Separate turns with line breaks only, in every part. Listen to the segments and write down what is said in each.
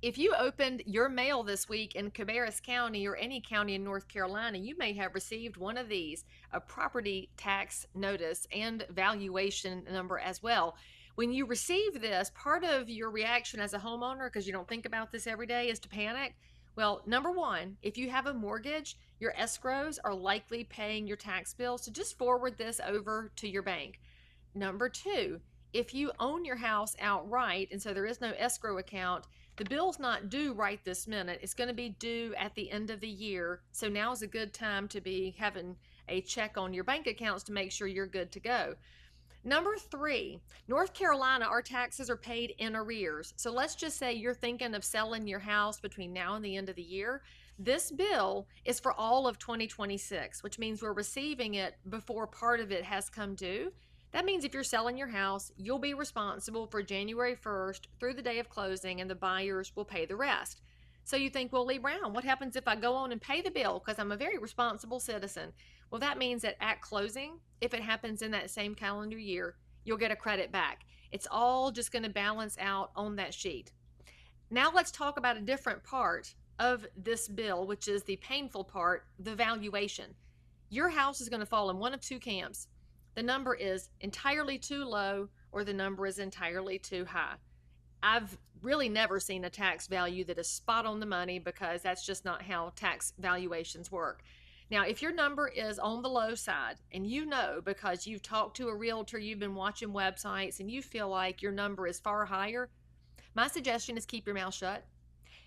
If you opened your mail this week in Cabarrus County or any county in North Carolina, you may have received one of these, a property tax notice and valuation number as well. When you receive this, part of your reaction as a homeowner, because you don't think about this every day, is to panic. Well, number one, if you have a mortgage, your escrows are likely paying your tax bill, so just forward this over to your bank. Number two, if you own your house outright and so there is no escrow account, the bill's not due right this minute. It's going to be due at the end of the year. So now is a good time to be having a check on your bank accounts to make sure you're good to go. Number three, North Carolina, our taxes are paid in arrears. So let's just say you're thinking of selling your house between now and the end of the year. This bill is for all of 2026, which means we're receiving it before part of it has come due. That means if you're selling your house, you'll be responsible for January 1st through the day of closing, and the buyers will pay the rest. So you think, well, Leigh Brown, what happens if I go on and pay the bill because I'm a very responsible citizen? Well, that means that at closing, if it happens in that same calendar year, you'll get a credit back. It's all just going to balance out on that sheet. Now let's talk about a different part of this bill, which is the painful part, the valuation. Your house is going to fall in one of two camps. The number is entirely too low or the number is entirely too high. I've really never seen a tax value that is spot on the money because that's just not how tax valuations work. Now, if your number is on the low side and you know because you've talked to a realtor, you've been watching websites, and you feel like your number is far higher, my suggestion is keep your mouth shut.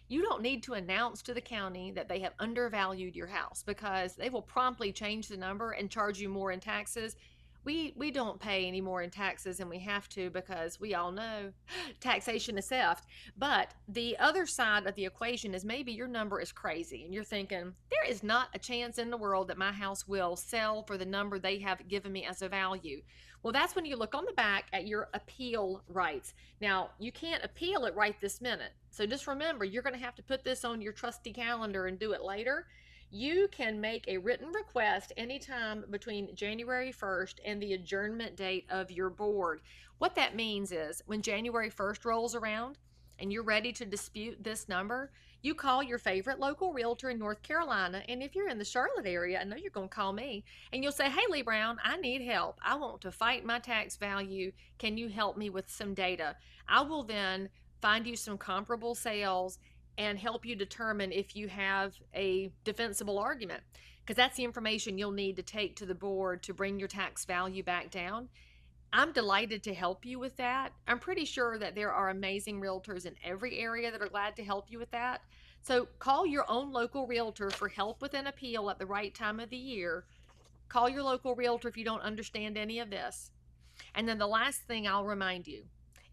You don't need to announce to the county that they have undervalued your house because they will promptly change the number and charge you more in taxes. We don't pay any more in taxes than we have to because we all know taxation is theft. But the other side of the equation is maybe your number is crazy and you're thinking, there is not a chance in the world that my house will sell for the number they have given me as a value. Well, that's when you look on the back at your appeal rights. Now, you can't appeal it right this minute. So just remember, you're going to have to put this on your trusty calendar and do it later. You can make a written request anytime between January 1st and the adjournment date of your board. What that means is when January 1st rolls around and you're ready to dispute this number, you call your favorite local realtor in North Carolina. And if you're in the Charlotte area, I know you're going to call me and you'll say, hey, Leigh Brown, I need help. I want to fight my tax value. Can you help me with some data? I will then find you some comparable sales and help you determine if you have a defensible argument, because that's the information you'll need to take to the board to bring your tax value back down. I'm delighted to help you with that. I'm pretty sure that there are amazing realtors in every area that are glad to help you with that. So call your own local realtor for help with an appeal at the right time of the year. Call your local realtor if you don't understand any of this. And then the last thing I'll remind you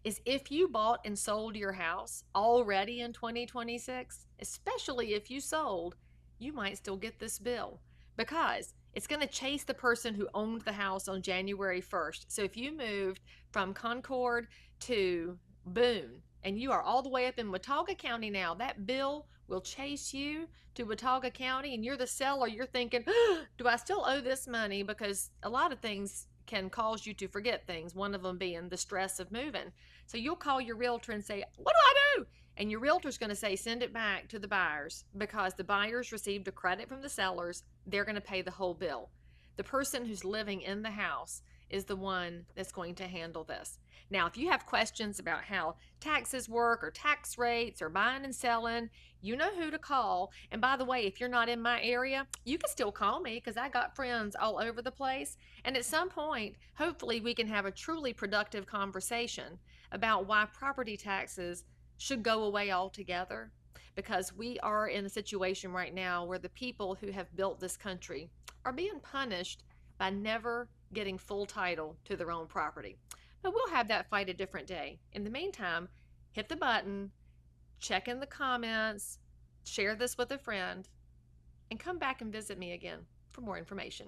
is if you bought and sold your house already in 2026, especially if you sold, you might still get this bill because it's going to chase the person who owned the house on January 1st. So if you moved from Concord to Boone and you are all the way up in Watauga County now, that bill will chase you to Watauga County and you're the seller. You're thinking, do I still owe this money? Because a lot of things can cause you to forget things, one of them being the stress of moving. So you'll call your realtor and say, what do I do? And your realtor's going to say, send it back to the buyers because the buyers received a credit from the sellers. They're going to pay the whole bill. The person who's living in the house is the one that's going to handle this. Now, if you have questions about how taxes work or tax rates or buying and selling, you know who to call. And by the way, if you're not in my area, you can still call me because I got friends all over the place. And at some point, hopefully we can have a truly productive conversation about why property taxes should go away altogether, because we are in a situation right now where the people who have built this country are being punished by never getting full title to their own property. But we'll have that fight a different day. In the meantime, hit the button, check in the comments, share this with a friend, and come back and visit me again for more information.